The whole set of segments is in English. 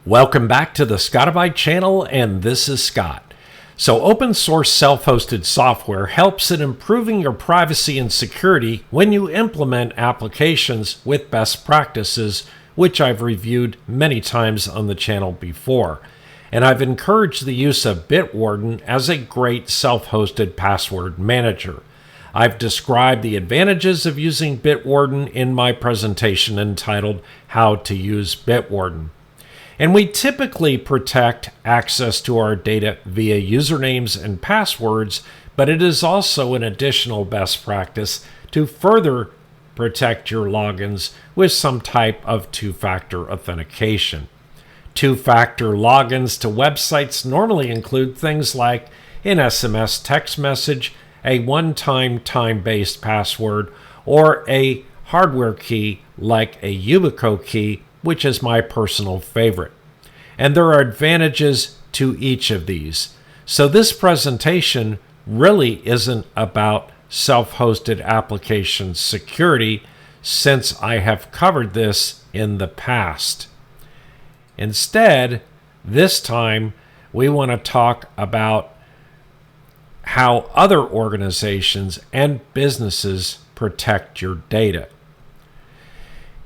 Welcome back to the Scotti-BYTE channel, and this is Scott. So open source self-hosted software helps in improving your privacy and security when you implement applications with best practices, which I've reviewed many times on the channel before. And I've encouraged the use of Bitwarden as a great self-hosted password manager. I've described the advantages of using Bitwarden in my presentation entitled How to Use Bitwarden. And we typically protect access to our data via usernames and passwords, but it is also an additional best practice to further protect your logins with some type of two-factor authentication. Two-factor logins to websites normally include things like an SMS text message, a one-time time-based password, or a hardware key like a Revocable key, which is my personal favorite. And there are advantages to each of these. So this presentation really isn't about self-hosted application security, since I have covered this in the past. Instead, this time we want to talk about how other organizations and businesses protect your data.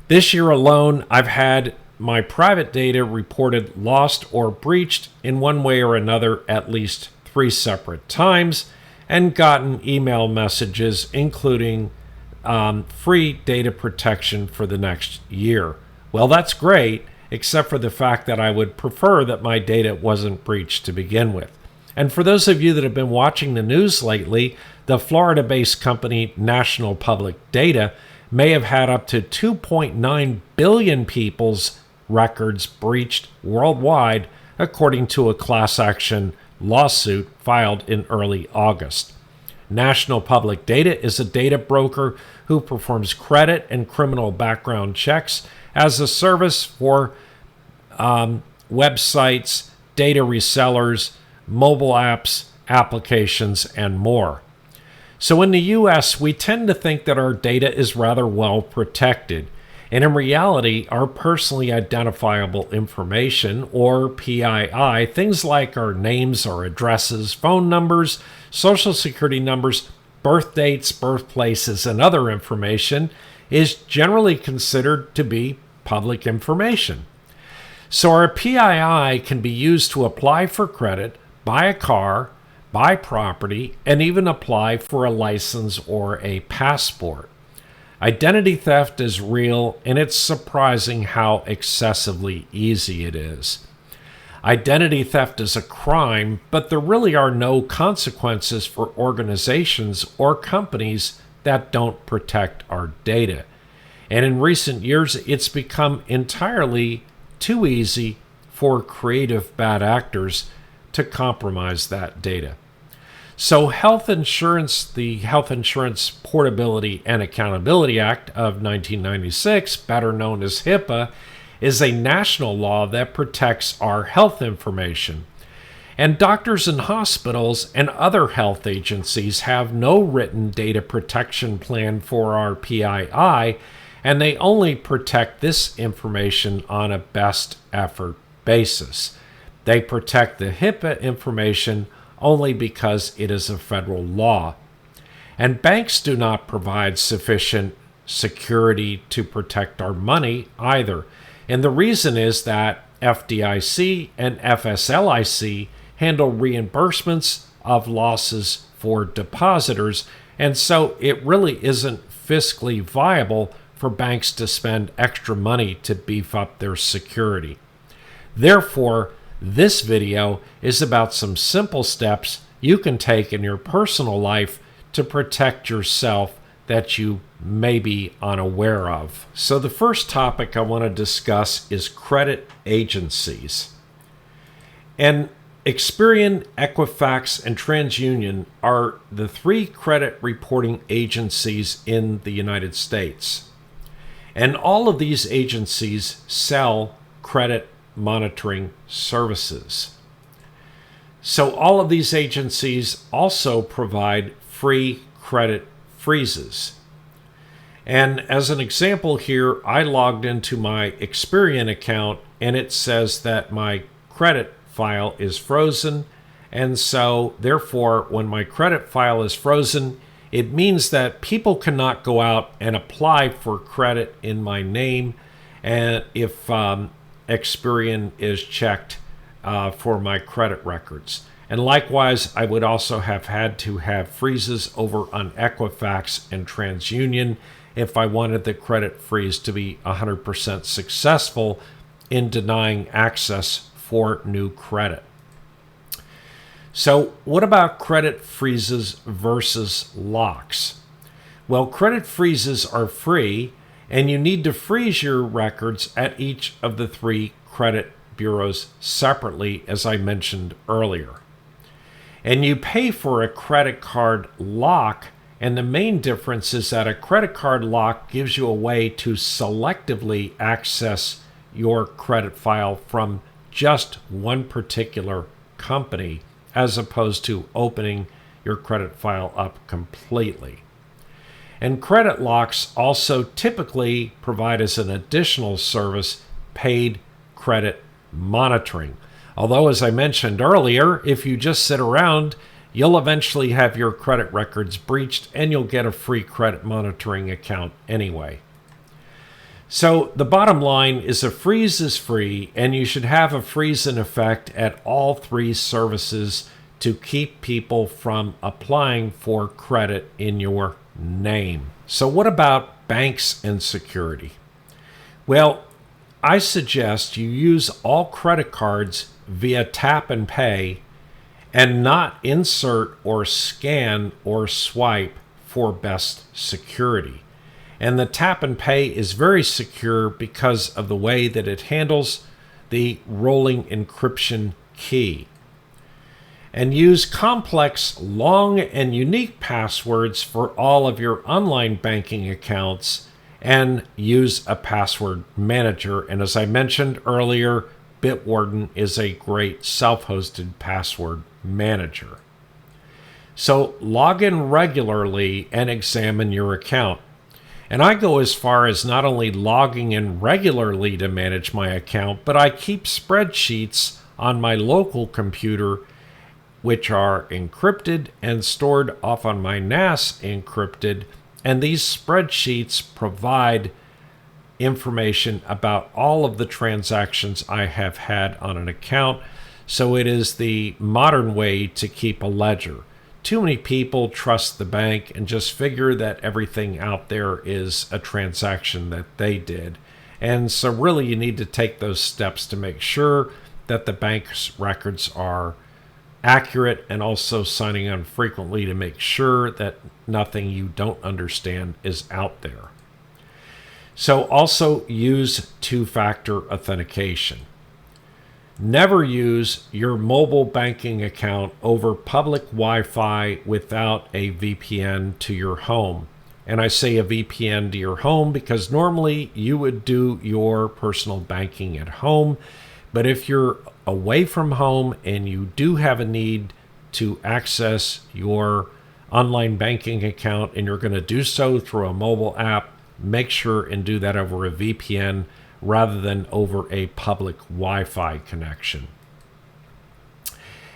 This year alone, I've had my private data reported lost or breached in one way or another at least 3 separate times, and gotten email messages including free data protection for the next year. Well, that's great, except for the fact that I would prefer that my data wasn't breached to begin with. And for those of you that have been watching the news lately, the Florida-based company National Public Data may have had up to 2.9 billion people's records breached worldwide, according to a class action lawsuit filed in early August. National Public Data is a data broker who performs credit and criminal background checks as a service for websites, data resellers, mobile apps, applications, and more. So in the US, we tend to think that our data is rather well protected. And in reality, our personally identifiable information, or PII, things like our names, our addresses, phone numbers, social security numbers, birth dates, birthplaces, and other information, is generally considered to be public information. So our PII can be used to apply for credit, buy a car, buy property, and even apply for a license or a passport. Identity theft is real, and it's surprising how excessively easy it is. Identity theft is a crime, but there really are no consequences for organizations or companies that don't protect our data. And in recent years, it's become entirely too easy for creative bad actors to compromise that data. So health insurance, the Health Insurance Portability and Accountability Act of 1996, better known as HIPAA, is a national law that protects our health information. And doctors and hospitals and other health agencies have no written data protection plan for our PII, and they only protect this information on a best effort basis. They protect the HIPAA information only because it is a federal law. And banks do not provide sufficient security to protect our money either. And the reason is that FDIC and FSLIC handle reimbursements of losses for depositors, and so it really isn't fiscally viable for banks to spend extra money to beef up their security. Therefore, this video is about some simple steps you can take in your personal life to protect yourself that you may be unaware of. So the first topic I want to discuss is credit agencies. And Experian, Equifax, and TransUnion are the 3 credit reporting agencies in the United States. And all of these agencies sell credit monitoring services. So all of these agencies also provide free credit freezes. And as an example here, I logged into my Experian account and it says that my credit file is frozen. And so, therefore, when my credit file is frozen, it means that people cannot go out and apply for credit in my name, and if Experian is checked for my credit records. And likewise, I would also have had to have freezes over on Equifax and TransUnion if I wanted the credit freeze to be 100% successful in denying access for new credit. So what about credit freezes versus locks? Well, credit freezes are free, and you need to freeze your records at each of the 3 credit bureaus separately, as I mentioned earlier. And you pay for a credit card lock, and the main difference is that a credit card lock gives you a way to selectively access your credit file from just one particular company, as opposed to opening your credit file up completely. And credit locks also typically provide as an additional service paid credit monitoring. Although, as I mentioned earlier, if you just sit around, you'll eventually have your credit records breached and you'll get a free credit monitoring account anyway. So the bottom line is a freeze is free, and you should have a freeze in effect at all 3 services to keep people from applying for credit in your name. So what about banks and security? Well, I suggest you use all credit cards via tap and pay and not insert or scan or swipe for best security. And the tap and pay is very secure because of the way that it handles the rolling encryption key. And use complex, long, and unique passwords for all of your online banking accounts, and use a password manager. And as I mentioned earlier, Bitwarden is a great self-hosted password manager. So log in regularly and examine your account. And I go as far as not only logging in regularly to manage my account, but I keep spreadsheets on my local computer, which are encrypted and stored off on my NAS encrypted. And these spreadsheets provide information about all of the transactions I have had on an account. So it is the modern way to keep a ledger. Too many people trust the bank and just figure that everything out there is a transaction that they did. And so really you need to take those steps to make sure that the bank's records are accurate, and also signing on frequently to make sure that nothing you don't understand is out there. So also use 2-factor authentication. Never use your mobile banking account over public Wi-Fi without a VPN to your home. And I say a VPN to your home because normally you would do your personal banking at home. But if you're away from home and you do have a need to access your online banking account and you're going to do so through a mobile app, make sure and do that over a VPN rather than over a public Wi-Fi connection.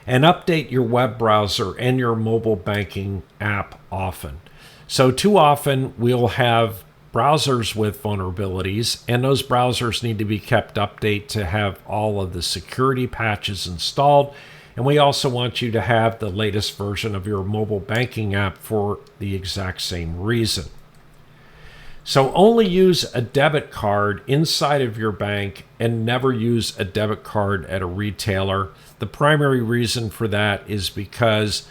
And update your web browser and your mobile banking app often. So too often we'll have browsers with vulnerabilities, and those browsers need to be kept update to have all of the security patches installed. And we also want you to have the latest version of your mobile banking app for the exact same reason. So only use a debit card inside of your bank and never use a debit card at a retailer. The primary reason for that is because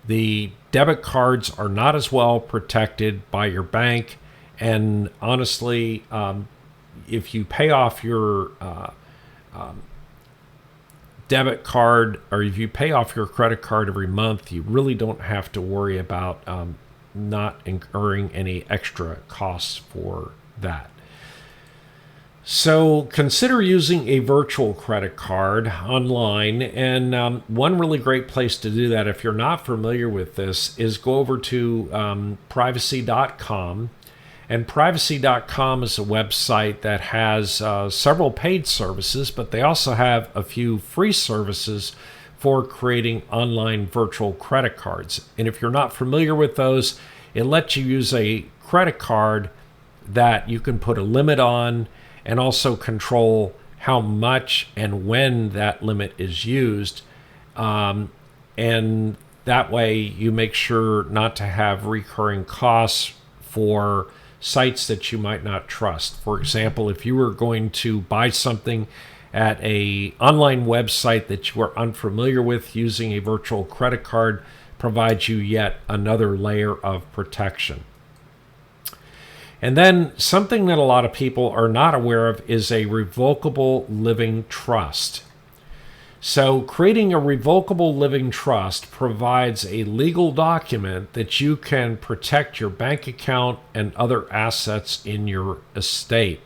the debit cards are not as well protected by your bank. And honestly, if you pay off your debit card, or if you pay off your credit card every month, you really don't have to worry about not incurring any extra costs for that. So consider using a virtual credit card online. And one really great place to do that, if you're not familiar with this, is go over to privacy.com. And privacy.com is a website that has several paid services, but they also have a few free services for creating online virtual credit cards. And if you're not familiar with those, it lets you use a credit card that you can put a limit on and also control how much and when that limit is used. And that way you make sure not to have recurring costs for sites that you might not trust. For example, if you were going to buy something at an online website that you are unfamiliar with, using a virtual credit card provides you yet another layer of protection. And then something that a lot of people are not aware of is a revocable living trust. So creating a revocable living trust provides a legal document that you can protect your bank account and other assets in your estate.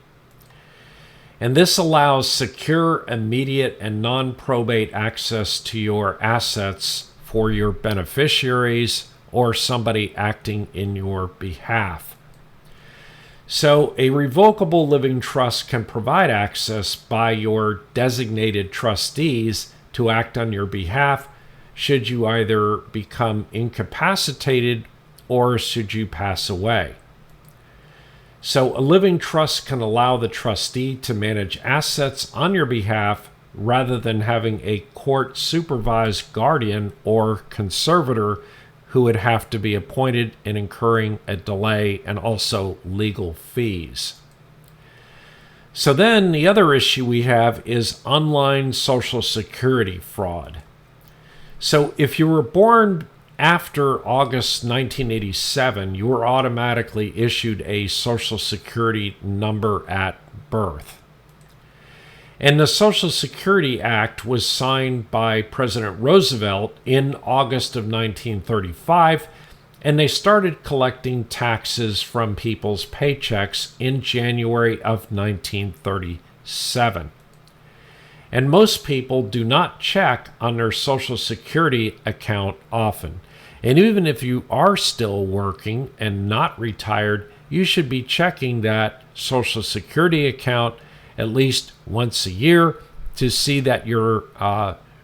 And this allows secure, immediate, and non-probate access to your assets for your beneficiaries or somebody acting in your behalf. So a revocable living trust can provide access by your designated trustees to act on your behalf should you either become incapacitated or should you pass away. So a living trust can allow the trustee to manage assets on your behalf rather than having a court-supervised guardian or conservator who would have to be appointed and incurring a delay and also legal fees. So then the other issue we have is online Social Security fraud. So if you were born after August 1987, you were automatically issued a Social Security number at birth. And the Social Security Act was signed by President Roosevelt in August of 1935, and they started collecting taxes from people's paychecks in January of 1937. And most people do not check on their Social Security account often. And even if you are still working and not retired, you should be checking that Social Security account at least once a year to see that your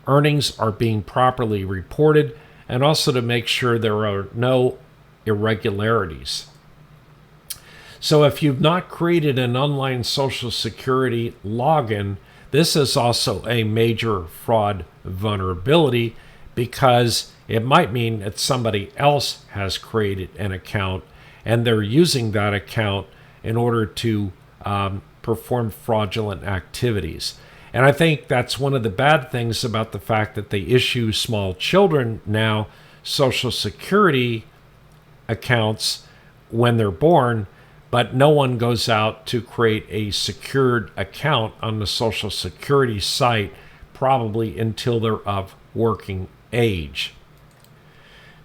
earnings are being properly reported, and also to make sure there are no irregularities. So if you've not created an online Social Security login, this is also a major fraud vulnerability, because it might mean that somebody else has created an account and they're using that account in order to perform fraudulent activities. And I think that's one of the bad things about the fact that they issue small children now Social Security accounts when they're born, but no one goes out to create a secured account on the Social Security site, probably until they're of working age.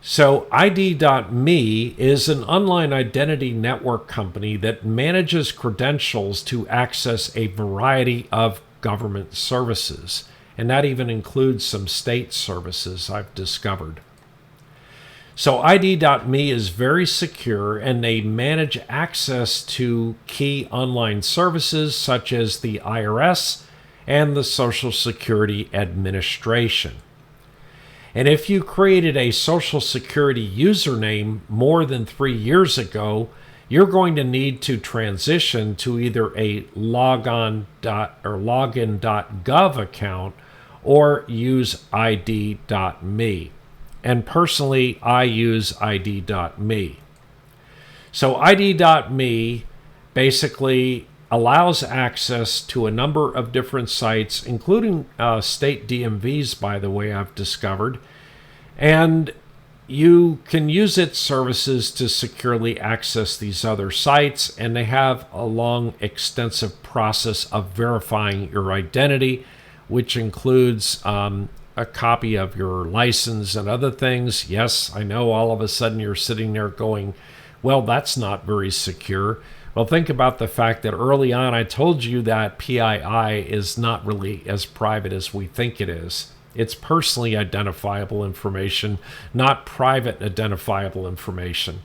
So ID.me is an online identity network company that manages credentials to access a variety of government services, and that even includes some state services, I've discovered. So ID.me is very secure, and they manage access to key online services such as the IRS and the Social Security Administration. And if you created a Social Security username more than 3 years ago, you're going to need to transition to either a login.gov account or use ID.me. And personally, I use ID.me. So ID.me basically allows access to a number of different sites, including state DMVs, by the way, I've discovered. And you can use its services to securely access these other sites, and they have a long, extensive process of verifying your identity, which includes a copy of your license and other things. Yes, I know all of a sudden you're sitting there going, well, that's not very secure. Well, think about the fact that early on I told you that PII is not really as private as we think it is. It's personally identifiable information, not private identifiable information.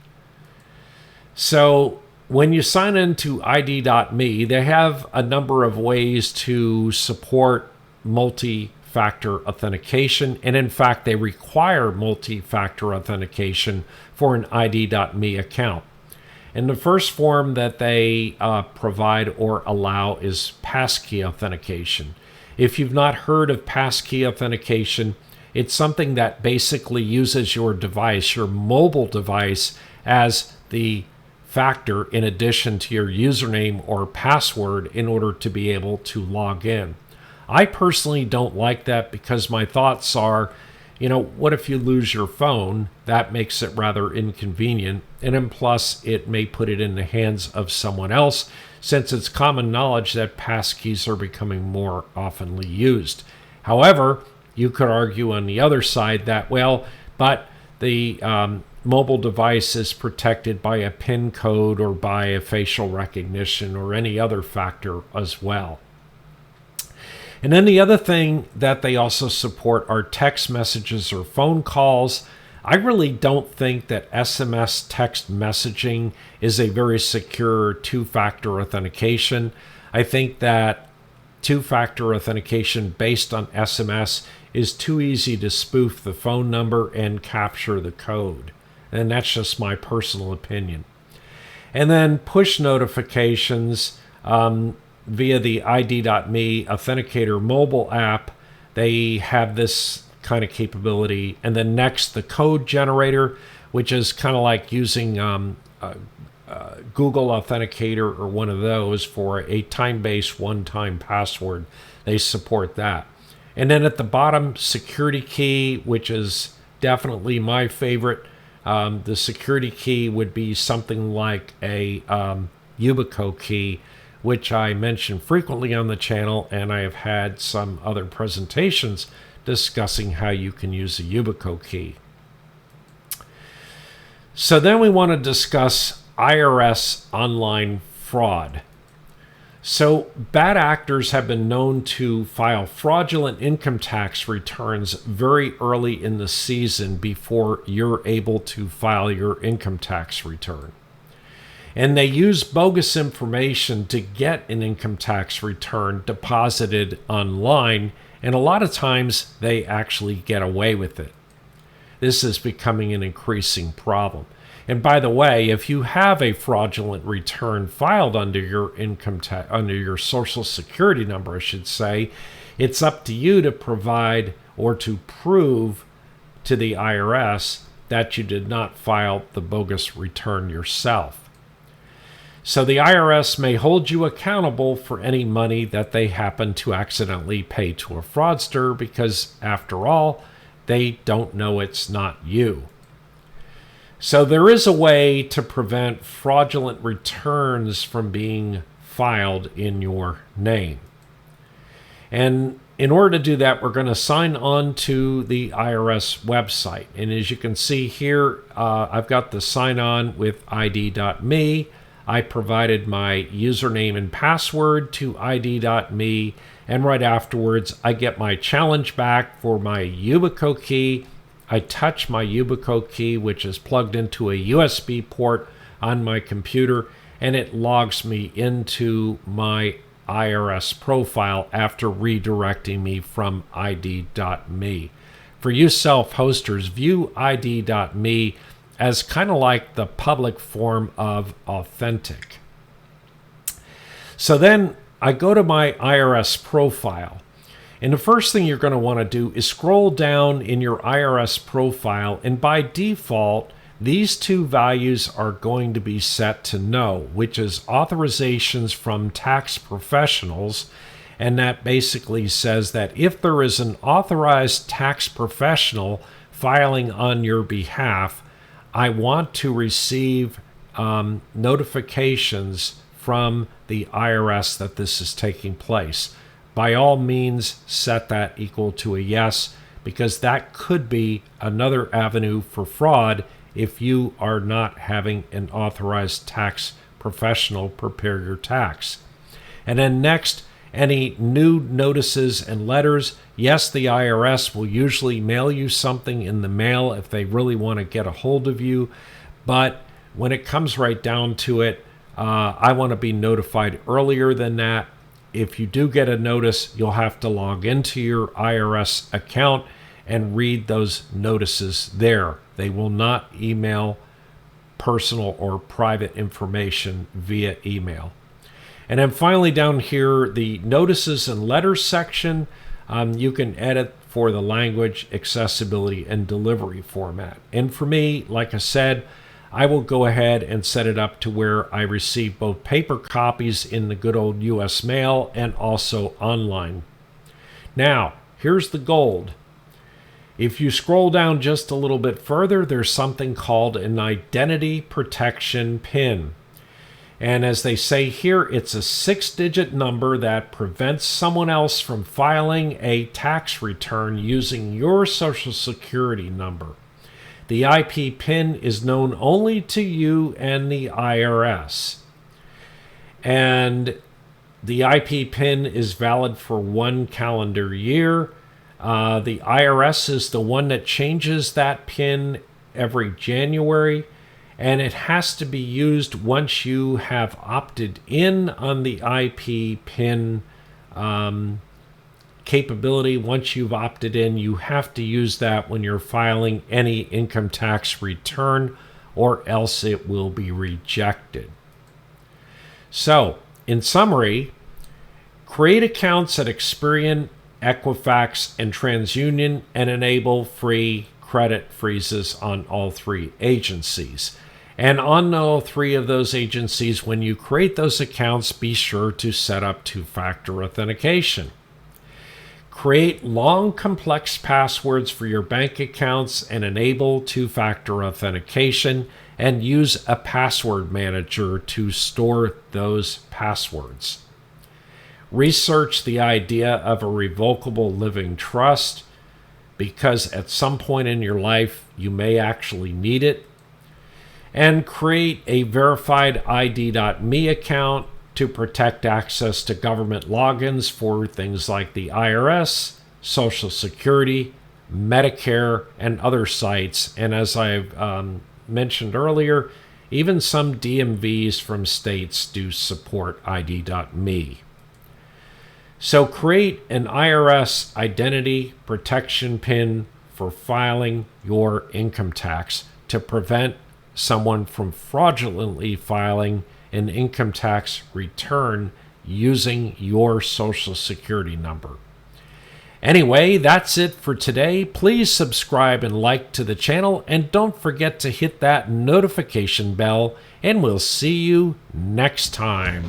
So when you sign into ID.me, they have a number of ways to support multi-factor authentication. And in fact, they require multi-factor authentication for an ID.me account. And the first form that they provide or allow is passkey authentication. If you've not heard of passkey authentication, it's something that basically uses your device, your mobile device, as the factor in addition to your username or password in order to be able to log in. I personally don't like that because my thoughts are, what if you lose your phone? That makes it rather inconvenient. And then plus, it may put it in the hands of someone else, since it's common knowledge that passkeys are becoming more oftenly used. However, you could argue on the other side that, but the mobile device is protected by a PIN code or by a facial recognition or any other factor as well. And then the other thing that they also support are text messages or phone calls. I really don't think that SMS text messaging is a very secure two-factor authentication. I think that two-factor authentication based on SMS is too easy to spoof the phone number and capture the code. And that's just my personal opinion. And then push notifications via the ID.me Authenticator mobile app. They have this kind of capability. And then next, the code generator, which is kind of like using Google Authenticator or one of those for a time-based one-time password. They support that. And then at the bottom, security key, which is definitely my favorite. The security key would be something like a Yubico key, which I mention frequently on the channel, and I have had some other presentations discussing how you can use a Yubico key. So then we want to discuss IRS Online Fraud. So bad actors have been known to file fraudulent income tax returns very early in the season before you're able to file your income tax return. And they use bogus information to get an income tax return deposited online, and a lot of times they actually get away with it. This is becoming an increasing problem. And by the way, if you have a fraudulent return filed under your income tax, under your Social Security number, I should say, it's up to you to provide or to prove to the IRS that you did not file the bogus return yourself. So the IRS may hold you accountable for any money that they happen to accidentally pay to a fraudster because, after all, they don't know it's not you. So there is a way to prevent fraudulent returns from being filed in your name. And in order to do that, we're going to sign on to the IRS website. And as you can see here, I've got the sign on with ID.me. I provided my username and password to ID.me. And right afterwards, I get my challenge back for my Yubico key. I touch my Yubico key, which is plugged into a USB port on my computer, and it logs me into my IRS profile after redirecting me from ID.me. For you self-hosters, view ID.me as kind of like the public form of Authentic. So then I go to my IRS profile. And the first thing you're going to want to do is scroll down in your IRS profile, and by default, these two values are going to be set to no, which is authorizations from tax professionals, and that basically says that if there is an authorized tax professional filing on your behalf, I want to receive notifications from the IRS that this is taking place. By all means, set that equal to a yes, because that could be another avenue for fraud if you are not having an authorized tax professional prepare your tax. And then next, any new notices and letters. Yes, the IRS will usually mail you something in the mail if they really want to get a hold of you, but when it comes right down to it, I want to be notified earlier than that. If you do get a notice, you'll have to log into your IRS account and read those notices there. They will not email personal or private information via email. And then finally down here, the notices and letters section, you can edit for the language, accessibility, and delivery format. And for me, like I said, I will go ahead and set it up to where I receive both paper copies in the good old US mail and also online. Now, here's the gold. If you scroll down just a little bit further, there's something called an Identity Protection PIN. And as they say here, it's a 6-digit number that prevents someone else from filing a tax return using your Social Security number. The IP PIN is known only to you and the IRS. And the IP PIN is valid for 1 calendar year. The IRS is the one that changes that PIN every January, and it has to be used once you have opted in on the IP PIN capability. Once you've opted in, you have to use that when you're filing any income tax return, or else it will be rejected. So, in summary, create accounts at Experian, Equifax, and TransUnion and enable free credit freezes on all 3 agencies. And on all 3 of those agencies, when you create those accounts, be sure to set up 2-factor authentication. Create long, complex passwords for your bank accounts and enable 2-factor authentication, and use a password manager to store those passwords. Research the idea of a revocable living trust, because at some point in your life you may actually need it. And create a verified IDMe account to protect access to government logins for things like the IRS, Social Security, Medicare, and other sites. And as I've mentioned earlier, even some DMVs from states do support ID.me. So create an IRS Identity Protection PIN for filing your income tax to prevent someone from fraudulently filing an income tax return using your Social Security number. Anyway, that's it for today. Please subscribe and like to the channel, and don't forget to hit that notification bell, and we'll see you next time.